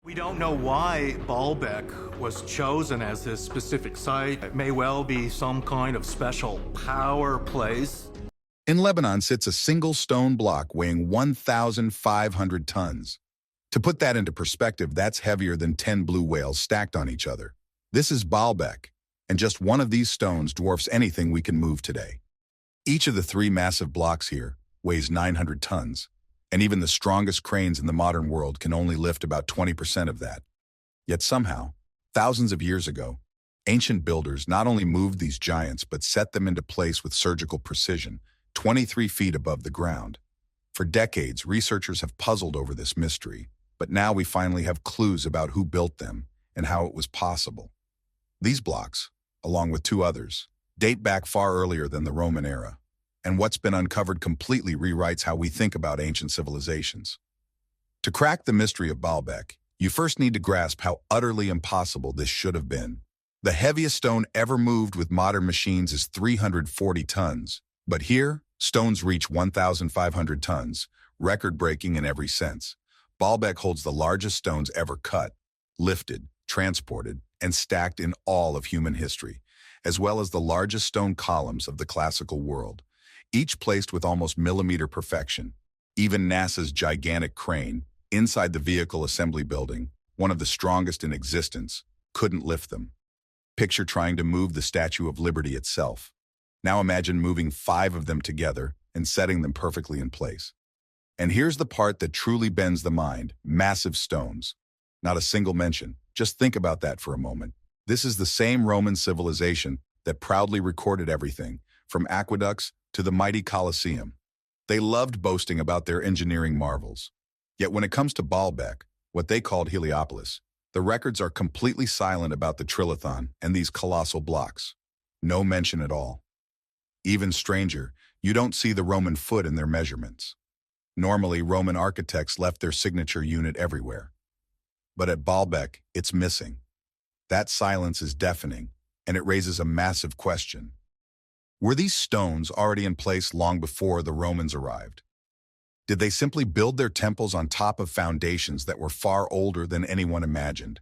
We don't know why Baalbek was chosen as this specific site. It may well be some kind of special power place. In Lebanon sits a single stone block weighing 1,500 tons. To put that into perspective, that's heavier than 10 blue whales stacked on each other. This is Baalbek, and just one of these stones dwarfs anything we can move today. Each of the three massive blocks here weighs 900 tons, and even the strongest cranes in the modern world can only lift about 20% of that. Yet somehow, thousands of years ago, ancient builders not only moved these giants but set them into place with surgical precision, 23 feet above the ground. For decades, researchers have puzzled over this mystery, but now we finally have clues about who built them and how it was possible. These blocks, along with two others, date back far earlier than the Roman era, and what's been uncovered completely rewrites how we think about ancient civilizations. To crack the mystery of Baalbek, you first need to grasp how utterly impossible this should have been. The heaviest stone ever moved with modern machines is 340 tons, but here, stones reach 1,500 tons, record-breaking in every sense. Baalbek holds the largest stones ever cut, lifted, transported, and stacked in all of human history, as well as the largest stone columns of the classical world, each placed with almost millimeter perfection. Even NASA's gigantic crane, inside the vehicle assembly building, one of the strongest in existence, couldn't lift them. Picture trying to move the Statue of Liberty itself. Now imagine moving 5 of them together and setting them perfectly in place. And here's the part that truly bends the mind: massive stones. Not a single mention. Just think about that for a moment. This is the same Roman civilization that proudly recorded everything, from aqueducts to the mighty Colosseum. They loved boasting about their engineering marvels. Yet when it comes to Baalbek, what they called Heliopolis, the records are completely silent about the trilithon and these colossal blocks. No mention at all. Even stranger, you don't see the Roman foot in their measurements. Normally, Roman architects left their signature unit everywhere. But at Baalbek, it's missing. That silence is deafening, and it raises a massive question. Were these stones already in place long before the Romans arrived? Did they simply build their temples on top of foundations that were far older than anyone imagined?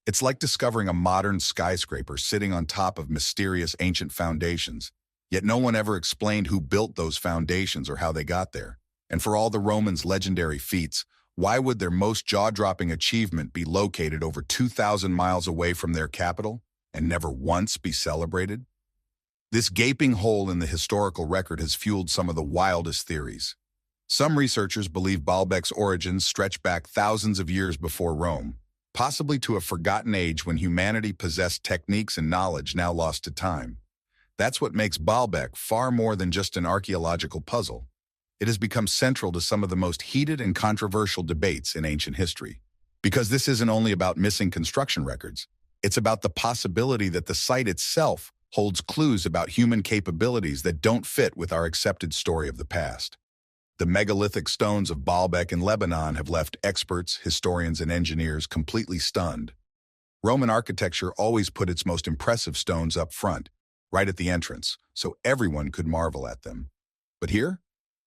It's like discovering a modern skyscraper sitting on top of mysterious ancient foundations, yet no one ever explained who built those foundations or how they got there. And for all the Romans' legendary feats, why would their most jaw-dropping achievement be located over 2,000 miles away from their capital and never once be celebrated? This gaping hole in the historical record has fueled some of the wildest theories. Some researchers believe Baalbek's origins stretch back thousands of years before Rome, possibly to a forgotten age when humanity possessed techniques and knowledge now lost to time. That's what makes Baalbek far more than just an archaeological puzzle. It has become central to some of the most heated and controversial debates in ancient history. Because this isn't only about missing construction records, it's about the possibility that the site itself holds clues about human capabilities that don't fit with our accepted story of the past. The megalithic stones of Baalbek in Lebanon have left experts, historians, and engineers completely stunned. Roman architecture always put its most impressive stones up front, right at the entrance, so everyone could marvel at them. But here,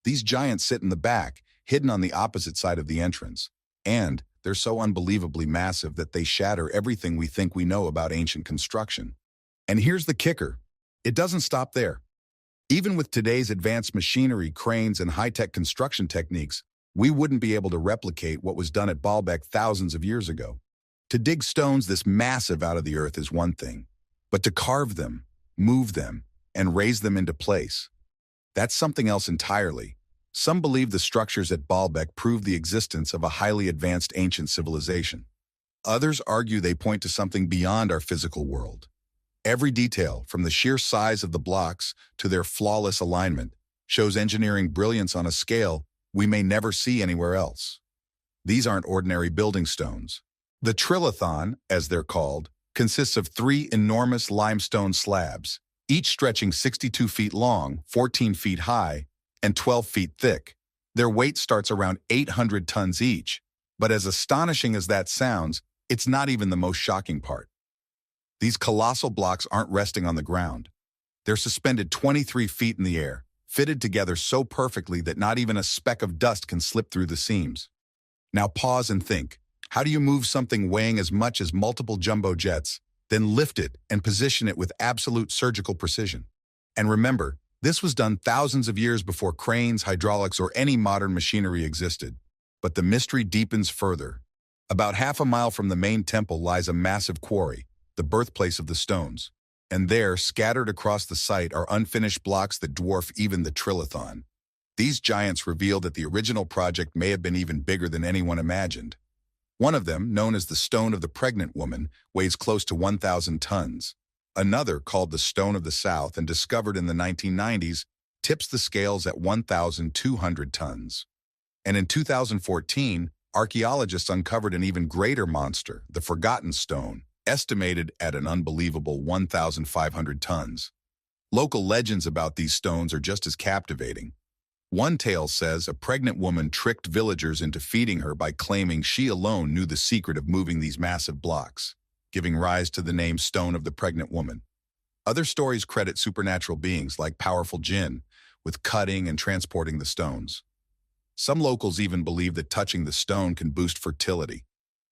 these giants sit in the back, hidden on the opposite side of the entrance, and they're so unbelievably massive that they shatter everything we think we know about ancient construction. And here's the kicker: it doesn't stop there. Even with today's advanced machinery, cranes, and high-tech construction techniques, we wouldn't be able to replicate what was done at Baalbek thousands of years ago. To dig stones this massive out of the earth is one thing, but to carve them, move them, and raise them into place, that's something else entirely. Some believe the structures at Baalbek prove the existence of a highly advanced ancient civilization. Others argue they point to something beyond our physical world. Every detail, from the sheer size of the blocks to their flawless alignment, shows engineering brilliance on a scale we may never see anywhere else. These aren't ordinary building stones. The trilithon, as they're called, consists of 3 enormous limestone slabs, each stretching 62 feet long, 14 feet high, and 12 feet thick. Their weight starts around 800 tons each, but as astonishing as that sounds, it's not even the most shocking part. These colossal blocks aren't resting on the ground. They're suspended 23 feet in the air, fitted together so perfectly that not even a speck of dust can slip through the seams. Now pause and think. How do you move something weighing as much as multiple jumbo jets, then lift it and position it with absolute surgical precision? And remember, this was done thousands of years before cranes, hydraulics, or any modern machinery existed. But the mystery deepens further. About half a mile from the main temple lies a massive quarry, the birthplace of the stones. And there, scattered across the site, are unfinished blocks that dwarf even the trilithon. These giants reveal that the original project may have been even bigger than anyone imagined. One of them, known as the Stone of the Pregnant Woman, weighs close to 1,000 tons. Another, called the Stone of the South and discovered in the 1990s, tips the scales at 1,200 tons. And in 2014, archaeologists uncovered an even greater monster, the Forgotten Stone, estimated at an unbelievable 1,500 tons. Local legends about these stones are just as captivating. One tale says a pregnant woman tricked villagers into feeding her by claiming she alone knew the secret of moving these massive blocks, giving rise to the name Stone of the Pregnant Woman. Other stories credit supernatural beings like powerful jinn with cutting and transporting the stones. Some locals even believe that touching the stone can boost fertility.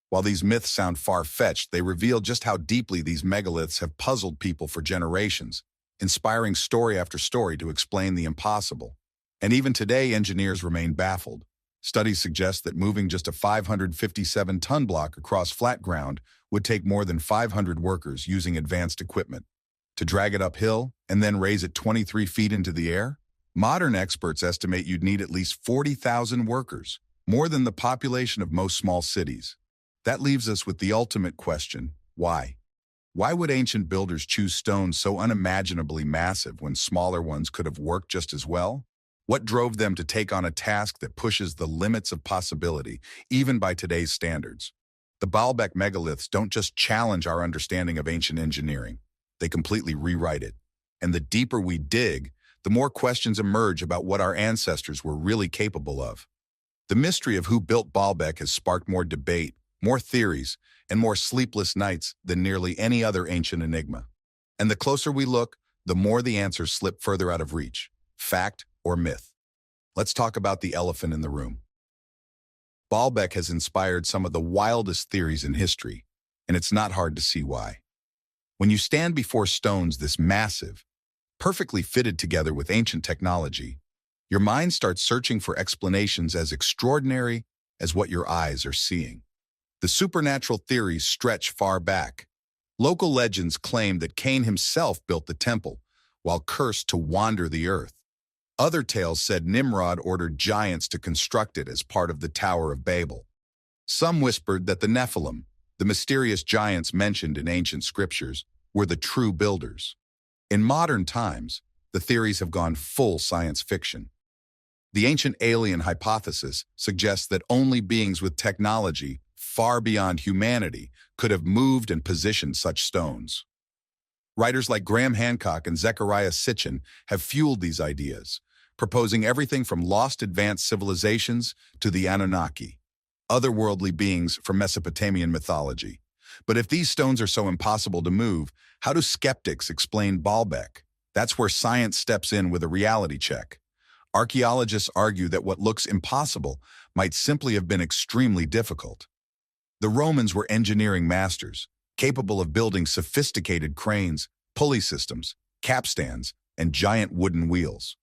While these myths sound far-fetched, they reveal just how deeply these megaliths have puzzled people for generations, inspiring story after story to explain the impossible. And even today, engineers remain baffled. Studies suggest that moving just a 557-ton block across flat ground would take more than 500 workers using advanced equipment. To drag it uphill and then raise it 23 feet into the air? Modern experts estimate you'd need at least 40,000 workers, more than the population of most small cities. That leaves us with the ultimate question: why? Why would ancient builders choose stones so unimaginably massive when smaller ones could have worked just as well? What drove them to take on a task that pushes the limits of possibility, even by today's standards? The Baalbek megaliths don't just challenge our understanding of ancient engineering, they completely rewrite it. And the deeper we dig, the more questions emerge about what our ancestors were really capable of. The mystery of who built Baalbek has sparked more debate, more theories, and more sleepless nights than nearly any other ancient enigma. And the closer we look, the more the answers slip further out of reach. Fact or myth? Let's talk about the elephant in the room. Baalbek has inspired some of the wildest theories in history, and it's not hard to see why. When you stand before stones this massive, perfectly fitted together with ancient technology, your mind starts searching for explanations as extraordinary as what your eyes are seeing. The supernatural theories stretch far back. Local legends claim that Cain himself built the temple, while cursed to wander the earth. Other tales said Nimrod ordered giants to construct it as part of the Tower of Babel. Some whispered that the Nephilim, the mysterious giants mentioned in ancient scriptures, were the true builders. In modern times, the theories have gone full science fiction. The ancient alien hypothesis suggests that only beings with technology far beyond humanity could have moved and positioned such stones. Writers like Graham Hancock and Zechariah Sitchin have fueled these ideas, proposing everything from lost advanced civilizations to the Anunnaki, otherworldly beings from Mesopotamian mythology. But if these stones are so impossible to move, how do skeptics explain Baalbek? That's where science steps in with a reality check. Archaeologists argue that what looks impossible might simply have been extremely difficult. The Romans were engineering masters, capable of building sophisticated cranes, pulley systems, capstans, and giant wooden wheels.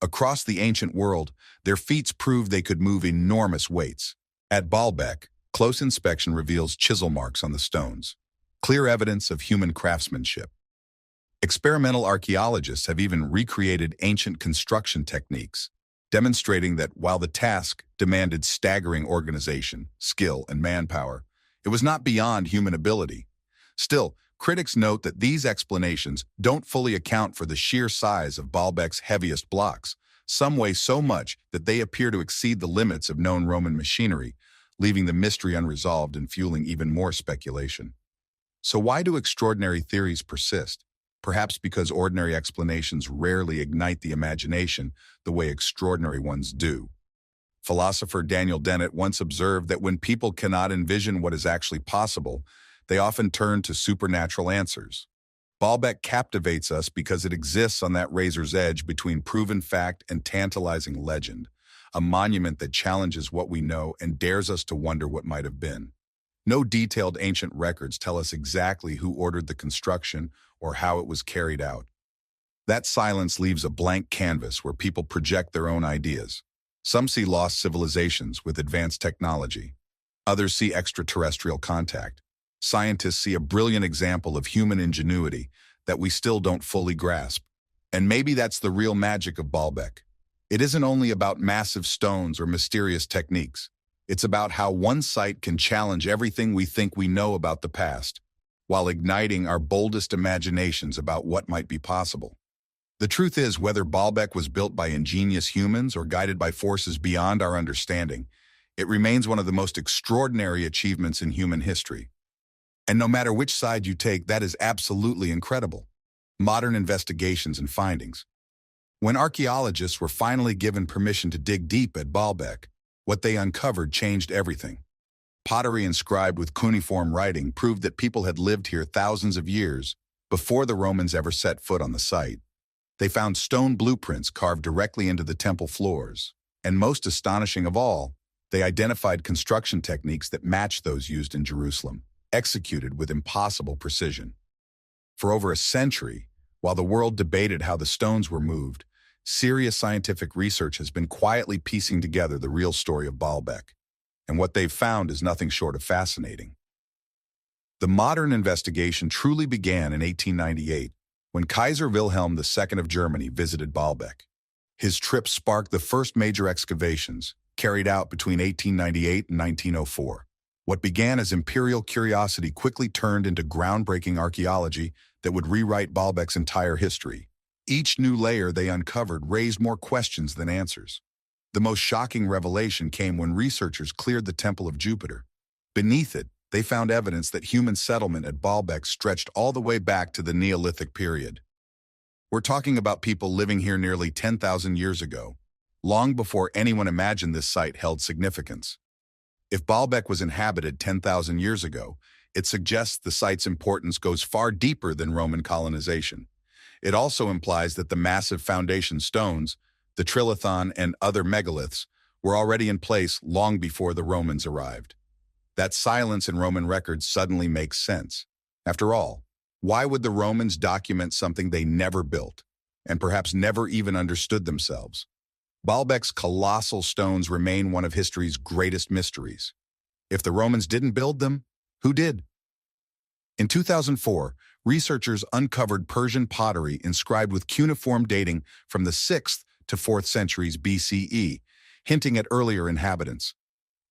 Across the ancient world, their feats proved they could move enormous weights. At Baalbek, close inspection reveals chisel marks on the stones, clear evidence of human craftsmanship. Experimental archaeologists have even recreated ancient construction techniques, demonstrating that while the task demanded staggering organization, skill, and manpower, it was not beyond human ability. Still, critics note that these explanations don't fully account for the sheer size of Baalbek's heaviest blocks. Some weigh so much that they appear to exceed the limits of known Roman machinery, leaving the mystery unresolved and fueling even more speculation. So why do extraordinary theories persist? Perhaps because ordinary explanations rarely ignite the imagination the way extraordinary ones do. Philosopher Daniel Dennett once observed that when people cannot envision what is actually possible, they often turn to supernatural answers. Baalbek captivates us because it exists on that razor's edge between proven fact and tantalizing legend, a monument that challenges what we know and dares us to wonder what might have been. No detailed ancient records tell us exactly who ordered the construction or how it was carried out. That silence leaves a blank canvas where people project their own ideas. Some see lost civilizations with advanced technology. Others see extraterrestrial contact. Scientists see a brilliant example of human ingenuity that we still don't fully grasp. And maybe that's the real magic of Baalbek. It isn't only about massive stones or mysterious techniques. It's about how one site can challenge everything we think we know about the past, while igniting our boldest imaginations about what might be possible. The truth is, whether Baalbek was built by ingenious humans or guided by forces beyond our understanding, it remains one of the most extraordinary achievements in human history. And no matter which side you take, that is absolutely incredible. Modern investigations and findings. When archaeologists were finally given permission to dig deep at Baalbek, what they uncovered changed everything. Pottery inscribed with cuneiform writing proved that people had lived here thousands of years before the Romans ever set foot on the site. They found stone blueprints carved directly into the temple floors. And most astonishing of all, they identified construction techniques that matched those used in Jerusalem, executed with impossible precision. For over a century, while the world debated how the stones were moved, serious scientific research has been quietly piecing together the real story of Baalbek. And what they've found is nothing short of fascinating. The modern investigation truly began in 1898, when Kaiser Wilhelm II of Germany visited Baalbek. His trip sparked the first major excavations, carried out between 1898 and 1904. What began as imperial curiosity quickly turned into groundbreaking archaeology that would rewrite Baalbek's entire history. Each new layer they uncovered raised more questions than answers. The most shocking revelation came when researchers cleared the Temple of Jupiter. Beneath it, they found evidence that human settlement at Baalbek stretched all the way back to the Neolithic period. We're talking about people living here nearly 10,000 years ago, long before anyone imagined this site held significance. If Baalbek was inhabited 10,000 years ago, it suggests the site's importance goes far deeper than Roman colonization. It also implies that the massive foundation stones, the trilithon and other megaliths, were already in place long before the Romans arrived. That silence in Roman records suddenly makes sense. After all, why would the Romans document something they never built, and perhaps never even understood themselves? Baalbek's colossal stones remain one of history's greatest mysteries. If the Romans didn't build them, who did? In 2004, researchers uncovered Persian pottery inscribed with cuneiform dating from the 6th to 4th centuries BCE, hinting at earlier inhabitants.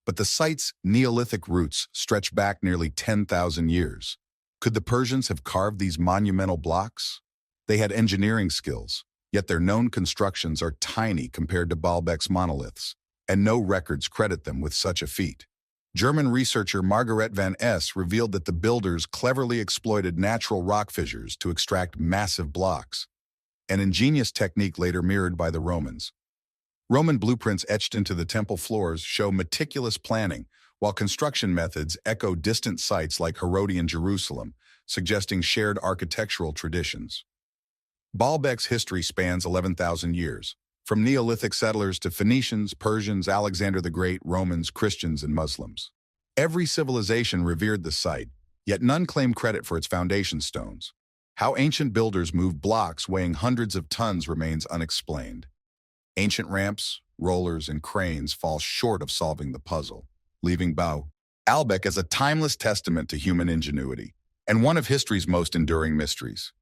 But the site's Neolithic roots stretch back nearly 10,000 years. Could the Persians have carved these monumental blocks? They had engineering skills, yet their known constructions are tiny compared to Baalbek's monoliths, and no records credit them with such a feat. German researcher Margaret van Es revealed that the builders cleverly exploited natural rock fissures to extract massive blocks, an ingenious technique later mirrored by the Romans. Roman blueprints etched into the temple floors show meticulous planning, while construction methods echo distant sites like Herodian Jerusalem, suggesting shared architectural traditions. Baalbek's history spans 11,000 years, from Neolithic settlers to Phoenicians, Persians, Alexander the Great, Romans, Christians, and Muslims. Every civilization revered the site, yet none claim credit for its foundation stones. How ancient builders moved blocks weighing hundreds of tons remains unexplained. Ancient ramps, rollers, and cranes fall short of solving the puzzle, leaving Baalbek as a timeless testament to human ingenuity and one of history's most enduring mysteries.